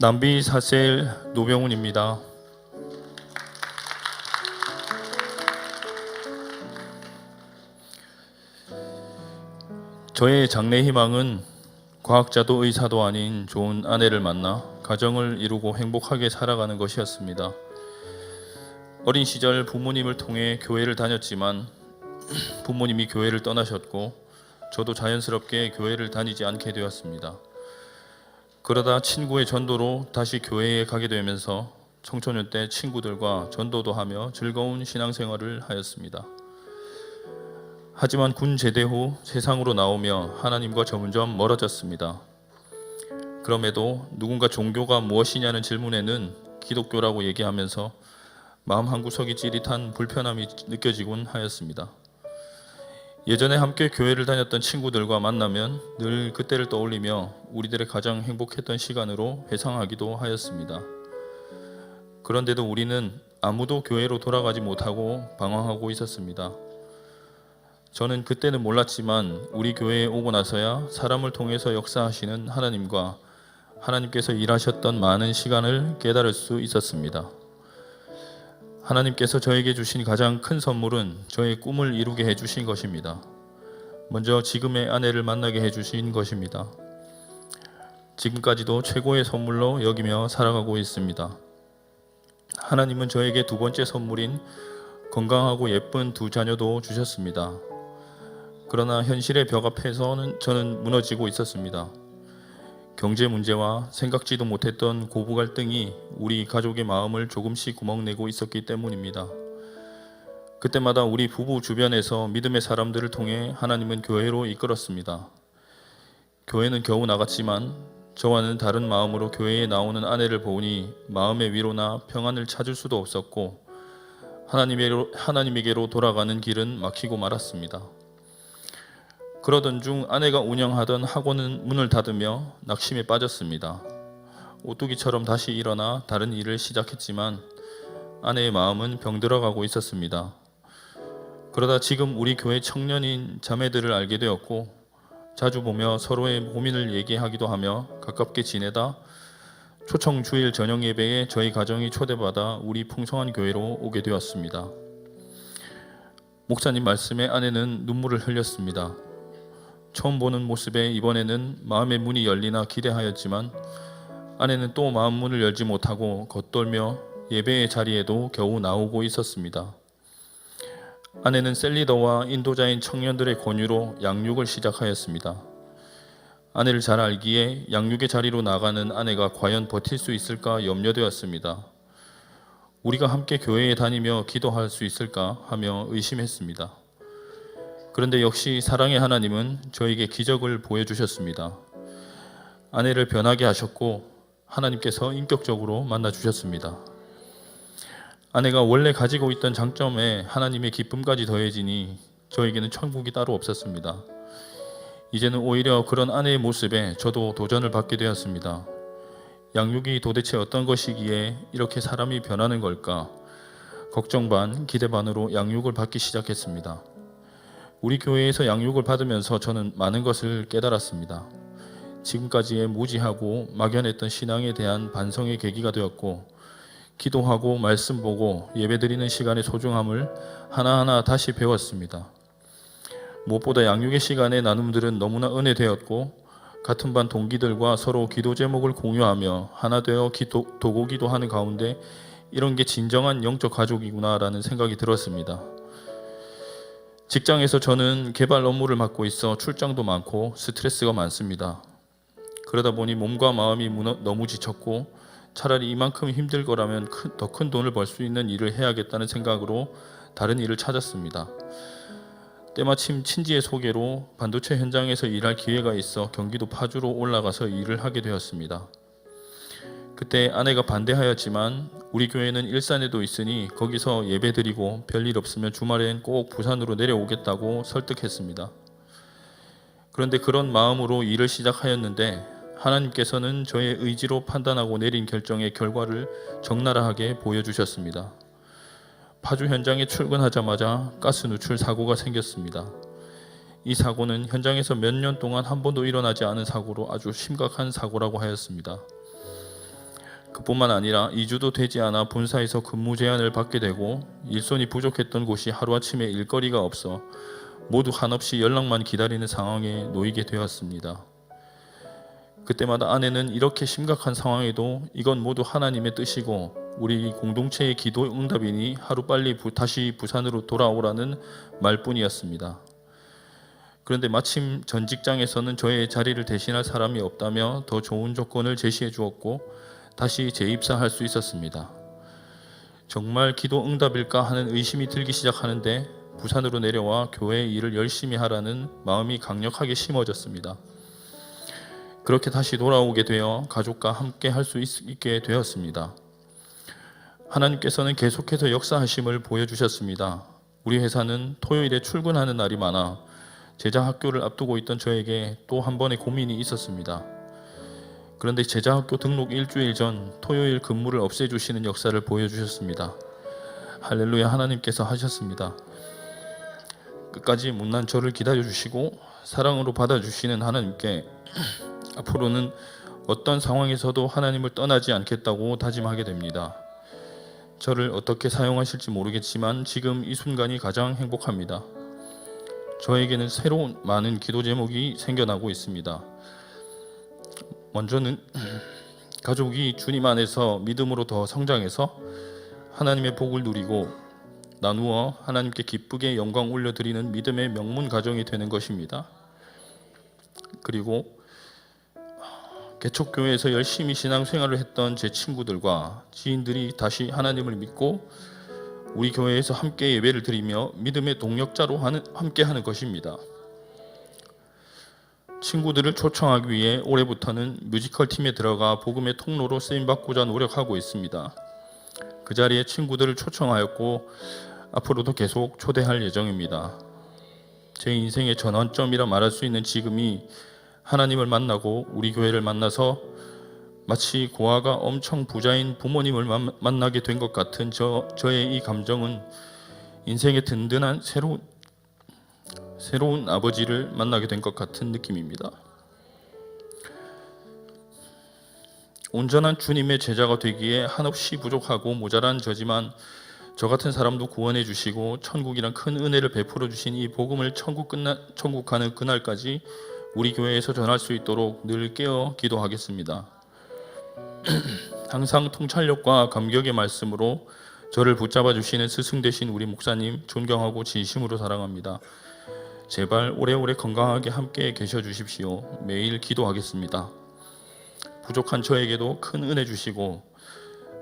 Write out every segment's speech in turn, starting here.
남비 사셀 노병훈입니다. 저의 장래 희망은 과학자도 의사도 아닌 좋은 아내를 만나 가정을 이루고 행복하게 살아가는 것이었습니다. 어린 시절 부모님을 통해 교회를 다녔지만 부모님이 교회를 떠나셨고 저도 자연스럽게 교회를 다니지 않게 되었습니다. 그러다 친구의 전도로 다시 교회에 가게 되면서 청소년 때 친구들과 전도도 하며 즐거운 신앙생활을 하였습니다. 하지만 군 제대 후 세상으로 나오며 하나님과 점점 멀어졌습니다. 그럼에도 누군가 종교가 무엇이냐는 질문에는 기독교라고 얘기하면서 마음 한구석이 찌릿한 불편함이 느껴지곤 하였습니다. 예전에 함께 교회를 다녔던 친구들과 만나면 늘 그때를 떠올리며 우리들의 가장 행복했던 시간으로 회상하기도 하였습니다. 그런데도 우리는 아무도 교회로 돌아가지 못하고 방황하고 있었습니다. 저는 그때는 몰랐지만 우리 교회에 오고 나서야 사람을 통해서 역사하시는 하나님과 하나님께서 일하셨던 많은 시간을 깨달을 수 있었습니다. 하나님께서 저에게 주신 가장 큰 선물은 저의 꿈을 이루게 해주신 것입니다. 먼저 지금의 아내를 만나게 해주신 것입니다. 지금까지도 최고의 선물로 여기며 살아가고 있습니다. 하나님은 저에게 두 번째 선물인 건강하고 예쁜 두 자녀도 주셨습니다. 그러나 현실의 벽 앞에서는 저는 무너지고 있었습니다. 경제 문제와 생각지도 못했던 고부 갈등이 우리 가족의 마음을 조금씩 구멍내고 있었기 때문입니다. 그때마다 우리 부부 주변에서 믿음의 사람들을 통해 하나님은 교회로 이끌었습니다. 교회는 겨우 나갔지만 저와는 다른 마음으로 교회에 나오는 아내를 보니 마음의 위로나 평안을 찾을 수도 없었고 하나님에게로 돌아가는 길은 막히고 말았습니다. 그러던 중 아내가 운영하던 학원은 문을 닫으며 낙심에 빠졌습니다. 오뚜기처럼 다시 일어나 다른 일을 시작했지만 아내의 마음은 병들어가고 있었습니다. 그러다 지금 우리 교회 청년인 자매들을 알게 되었고 자주 보며 서로의 고민을 얘기하기도 하며 가깝게 지내다 초청 주일 저녁 예배에 저희 가정이 초대받아 우리 풍성한 교회로 오게 되었습니다. 목사님 말씀에 아내는 눈물을 흘렸습니다. 처음 보는 모습에 이번에는 마음의 문이 열리나 기대하였지만 아내는 또 마음 문을 열지 못하고 겉돌며 예배의 자리에도 겨우 나오고 있었습니다. 아내는 셀리더와 인도자인 청년들의 권유로 양육을 시작하였습니다. 아내를 잘 알기에 양육의 자리로 나가는 아내가 과연 버틸 수 있을까 염려되었습니다. 우리가 함께 교회에 다니며 기도할 수 있을까 하며 의심했습니다. 그런데 역시 사랑의 하나님은 저에게 기적을 보여주셨습니다. 아내를 변하게 하셨고 하나님께서 인격적으로 만나주셨습니다. 아내가 원래 가지고 있던 장점에 하나님의 기쁨까지 더해지니 저에게는 천국이 따로 없었습니다. 이제는 오히려 그런 아내의 모습에 저도 도전을 받게 되었습니다. 양육이 도대체 어떤 것이기에 이렇게 사람이 변하는 걸까? 걱정 반 기대 반으로 양육을 받기 시작했습니다. 우리 교회에서 양육을 받으면서 저는 많은 것을 깨달았습니다. 지금까지의 무지하고 막연했던 신앙에 대한 반성의 계기가 되었고 기도하고 말씀 보고 예배드리는 시간의 소중함을 하나하나 다시 배웠습니다. 무엇보다 양육의 시간의 나눔들은 너무나 은혜되었고 같은 반 동기들과 서로 기도 제목을 공유하며 하나 되어 도고 기도하는 가운데 이런 게 진정한 영적 가족이구나라는 생각이 들었습니다. 직장에서 저는 개발 업무를 맡고 있어 출장도 많고 스트레스가 많습니다. 그러다 보니 몸과 마음이 너무 지쳤고 차라리 이만큼 힘들 거라면 더 큰 돈을 벌 수 있는 일을 해야겠다는 생각으로 다른 일을 찾았습니다. 때마침 친지의 소개로 반도체 현장에서 일할 기회가 있어 경기도 파주로 올라가서 일을 하게 되었습니다. 그때 아내가 반대하였지만 우리 교회는 일산에도 있으니 거기서 예배드리고 별일 없으면 주말엔 꼭 부산으로 내려오겠다고 설득했습니다. 그런데 그런 마음으로 일을 시작하였는데 하나님께서는 저의 의지로 판단하고 내린 결정의 결과를 적나라하게 보여주셨습니다. 파주 현장에 출근하자마자 가스 누출 사고가 생겼습니다. 이 사고는 현장에서 몇 년 동안 한 번도 일어나지 않은 사고로 아주 심각한 사고라고 하였습니다. 그뿐만 아니라 2주도 되지 않아 본사에서 근무 제한을 받게 되고 일손이 부족했던 곳이 하루아침에 일거리가 없어 모두 한없이 연락만 기다리는 상황에 놓이게 되었습니다. 그때마다 아내는 이렇게 심각한 상황에도 이건 모두 하나님의 뜻이고 우리 공동체의 기도 응답이니 하루빨리 다시 부산으로 돌아오라는 말뿐이었습니다. 그런데 마침 전 직장에서는 저의 자리를 대신할 사람이 없다며 더 좋은 조건을 제시해 주었고 다시 재입사할 수 있었습니다. 정말 기도 응답일까 하는 의심이 들기 시작하는데 부산으로 내려와 교회 일을 열심히 하라는 마음이 강력하게 심어졌습니다. 그렇게 다시 돌아오게 되어 가족과 함께 할 수 있게 되었습니다. 하나님께서는 계속해서 역사하심을 보여주셨습니다. 우리 회사는 토요일에 출근하는 날이 많아 제자 학교를 앞두고 있던 저에게 또 한 번의 고민이 있었습니다. 그런데 제자 학교 등록 일주일 전 토요일 근무를 없애주시는 역사를 보여주셨습니다. 할렐루야, 하나님께서 하셨습니다. 끝까지 못난 저를 기다려주시고 사랑으로 받아주시는 하나님께 앞으로는 어떤 상황에서도 하나님을 떠나지 않겠다고 다짐하게 됩니다. 저를 어떻게 사용하실지 모르겠지만 지금 이 순간이 가장 행복합니다. 저에게는 새로운 많은 기도 제목이 생겨나고 있습니다. 먼저는 가족이 주님 안에서 믿음으로 더 성장해서 하나님의 복을 누리고 나누어 하나님께 기쁘게 영광 올려드리는 믿음의 명문 가정이 되는 것입니다. 그리고 개척교회에서 열심히 신앙생활을 했던 제 친구들과 지인들이 다시 하나님을 믿고 우리 교회에서 함께 예배를 드리며 믿음의 동력자로 함께하는 것입니다. 친구들을 초청하기 위해 올해부터는 뮤지컬 팀에 들어가 복음의 통로로 쓰임받고자 노력하고 있습니다. 그 자리에 친구들을 초청하였고 앞으로도 계속 초대할 예정입니다. 제 인생의 전환점이라 말할 수 있는 지금이 하나님을 만나고 우리 교회를 만나서 마치 고아가 엄청 부자인 부모님을 만나게 된 것 같은 저의 이 감정은 인생의 든든한 새로운 아버지를 만나게 된 것 같은 느낌입니다. 온전한 주님의 제자가 되기에 한없이 부족하고 모자란 저지만 저 같은 사람도 구원해 주시고 천국이란 큰 은혜를 베풀어 주신 이 복음을 천국 가는 그날까지 우리 교회에서 전할 수 있도록 늘 깨어 기도하겠습니다. 항상 통찰력과 감격의 말씀으로 저를 붙잡아 주시는 스승 되신 우리 목사님 존경하고 진심으로 사랑합니다. 제발 오래오래 건강하게 함께 계셔 주십시오. 매일 기도하겠습니다. 부족한 저에게도 큰 은혜 주시고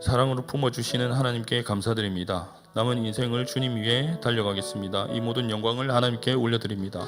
사랑으로 품어주시는 하나님께 감사드립니다. 남은 인생을 주님 위해 달려가겠습니다. 이 모든 영광을 하나님께 올려드립니다.